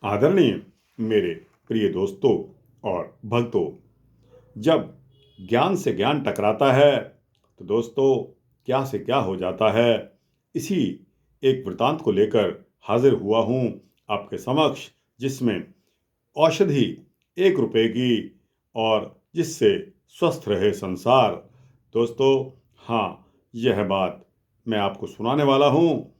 आदरणीय मेरे प्रिय दोस्तों और भक्तों, जब ज्ञान से ज्ञान टकराता है तो दोस्तों क्या से क्या हो जाता है। इसी एक वृतांत को लेकर हाजिर हुआ हूँ आपके समक्ष, जिसमें औषधि 1 रुपए की और जिससे स्वस्थ रहे संसार। दोस्तों, हाँ, यह बात मैं आपको सुनाने वाला हूँ।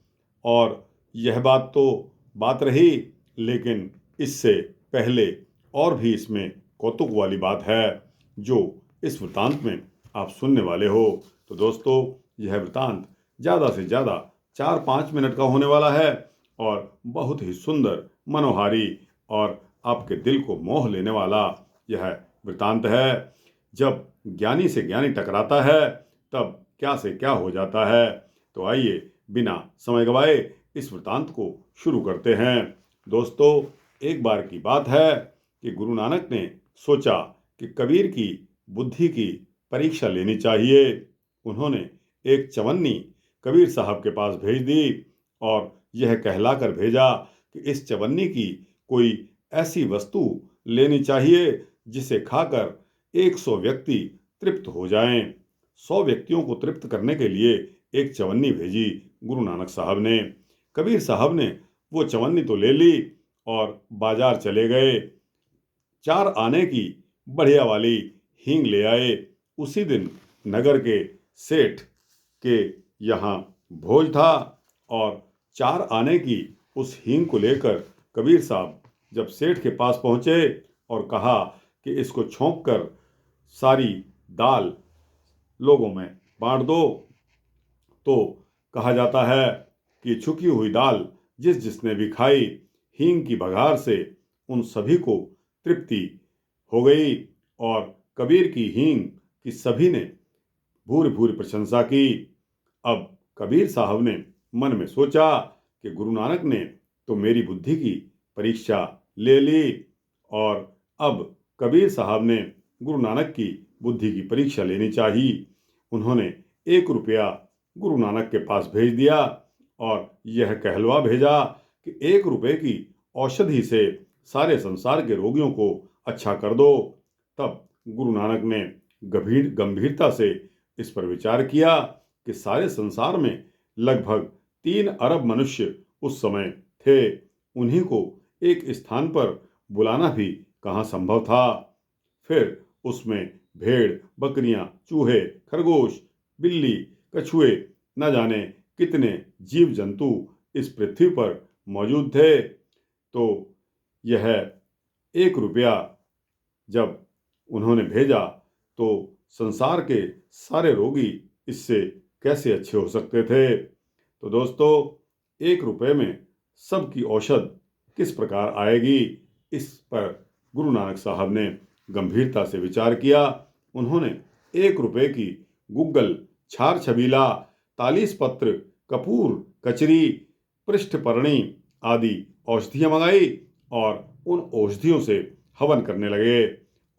और यह बात तो बात रही, लेकिन इससे पहले और भी इसमें कौतुक वाली बात है जो इस वृतांत में आप सुनने वाले हो। तो दोस्तों, यह वृतांत ज़्यादा से ज़्यादा 4-5 मिनट का होने वाला है और बहुत ही सुंदर, मनोहारी और आपके दिल को मोह लेने वाला यह वृतांत है। जब ज्ञानी से ज्ञानी टकराता है तब क्या से क्या हो जाता है। तो आइए बिना समय गवाए इस वृतांत को शुरू करते हैं। दोस्तों, एक बार की बात है कि गुरु नानक ने सोचा कि कबीर की बुद्धि की परीक्षा लेनी चाहिए। उन्होंने एक चवन्नी कबीर साहब के पास भेज दी और यह कहलाकर भेजा कि इस चवन्नी की कोई ऐसी वस्तु लेनी चाहिए जिसे खाकर 100 व्यक्ति तृप्त हो जाएं। 100 व्यक्तियों को तृप्त करने के लिए एक चवन्नी भेजी गुरु नानक साहब ने। कबीर साहब ने वो चवन्नी तो ले ली और बाजार चले गए। 4 आने की बढ़िया वाली हींग ले आए। उसी दिन नगर के सेठ के यहाँ भोज था और 4 आने की उस हींग को लेकर कबीर साहब जब सेठ के पास पहुँचे और कहा कि इसको छोंक कर सारी दाल लोगों में बांट दो, तो कहा जाता है कि छुकी हुई दाल जिस जिसने भी खाई, हींग की बघार से उन सभी को तृप्ति हो गई और कबीर की हींग की सभी ने भूरि भूरि प्रशंसा की। अब कबीर साहब ने मन में सोचा कि गुरु नानक ने तो मेरी बुद्धि की परीक्षा ले ली और अब कबीर साहब ने गुरु नानक की बुद्धि की परीक्षा लेनी चाहिए। उन्होंने 1 रुपया गुरु नानक के पास भेज दिया और यह कहलवा भेजा कि 1 रुपए की औषधि से सारे संसार के रोगियों को अच्छा कर दो। तब गुरु नानक ने गंभीरता से इस पर विचार किया कि सारे संसार में लगभग 3 अरब मनुष्य उस समय थे। उन्हीं को एक स्थान पर बुलाना भी कहाँ संभव था। फिर उसमें भेड़, बकरियां, चूहे, खरगोश, बिल्ली, कछुए, न जाने कितने जीव जंतु इस पृथ्वी पर मौजूद थे। तो यह 1 रुपया जब उन्होंने भेजा तो संसार के सारे रोगी इससे कैसे अच्छे हो सकते थे। तो दोस्तों, 1 रुपए में सबकी औषध किस प्रकार आएगी, इस पर गुरु नानक साहब ने गंभीरता से विचार किया। उन्होंने 1 रुपए की गुग्गल, छार छबीला, तालीस पत्र, कपूर, कचरी, पृष्ठपर्णी आदि औषधियां मंगाई और उन औषधियों से हवन करने लगे।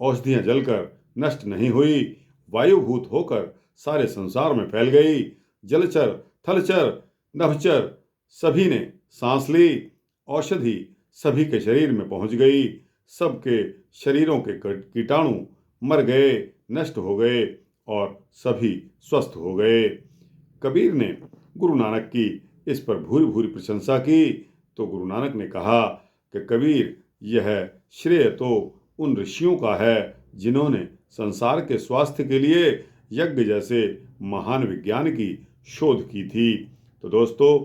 औषधियां जलकर नष्ट नहीं हुई, वायुभूत होकर सारे संसार में फैल गई। जलचर, थलचर, नभचर सभी ने सांस ली। औषधि सभी के शरीर में पहुंच गई। सबके शरीरों के कीटाणु मर गए, नष्ट हो गए और सभी स्वस्थ हो गए। कबीर ने गुरु नानक की इस पर भूरि भूरि प्रशंसा की तो गुरु नानक ने कहा कि कबीर, यह श्रेय तो उन ऋषियों का है जिन्होंने संसार के स्वास्थ्य के लिए यज्ञ जैसे महान विज्ञान की शोध की थी। तो दोस्तों,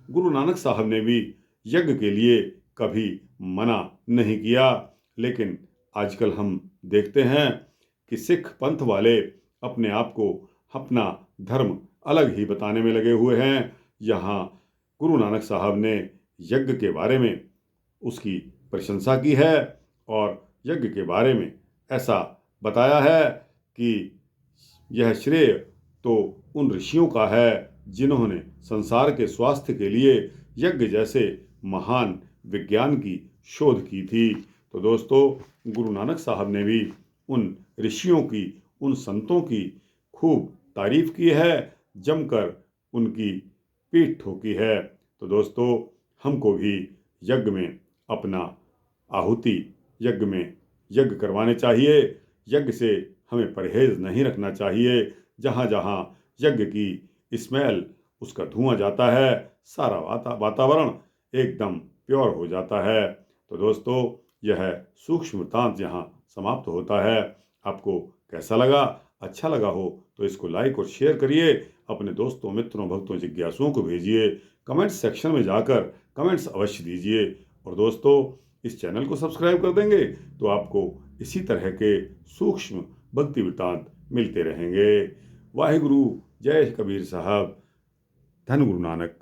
गुरु नानक साहब ने भी यज्ञ के लिए कभी मना नहीं किया। लेकिन आजकल हम देखते हैं कि सिख पंथ वाले अपने आप को अपना धर्म अलग ही बताने में लगे हुए हैं। यहाँ गुरु नानक साहब ने यज्ञ के बारे में उसकी प्रशंसा की है और यज्ञ के बारे में ऐसा बताया है कि यह श्रेय तो उन ऋषियों का है जिन्होंने संसार के स्वास्थ्य के लिए यज्ञ जैसे महान विज्ञान की शोध की थी। तो दोस्तों, गुरु नानक साहब ने भी उन ऋषियों की, उन संतों की खूब तारीफ की है, जमकर उनकी पीठ ठोकी है। तो दोस्तों, हमको भी यज्ञ में अपना आहुति यज्ञ में यज्ञ करवाने चाहिए। यज्ञ से हमें परहेज नहीं रखना चाहिए। जहाँ जहाँ यज्ञ की स्मेल, उसका धुआं जाता है, सारा वातावरण एकदम प्योर हो जाता है। तो दोस्तों, यह सूक्ष्म वृत्तांत यहाँ समाप्त होता है। आपको कैसा लगा? अच्छा लगा हो तो इसको लाइक और शेयर करिए। अपने दोस्तों, मित्रों, भक्तों, जिज्ञासुओं को भेजिए। कमेंट सेक्शन में जाकर कमेंट्स अवश्य दीजिए। और दोस्तों, इस चैनल को सब्सक्राइब कर देंगे तो आपको इसी तरह के सूक्ष्म भक्ति वृत्तांत मिलते रहेंगे। वाहिगुरु, जय कबीर साहब, धन गुरु नानक।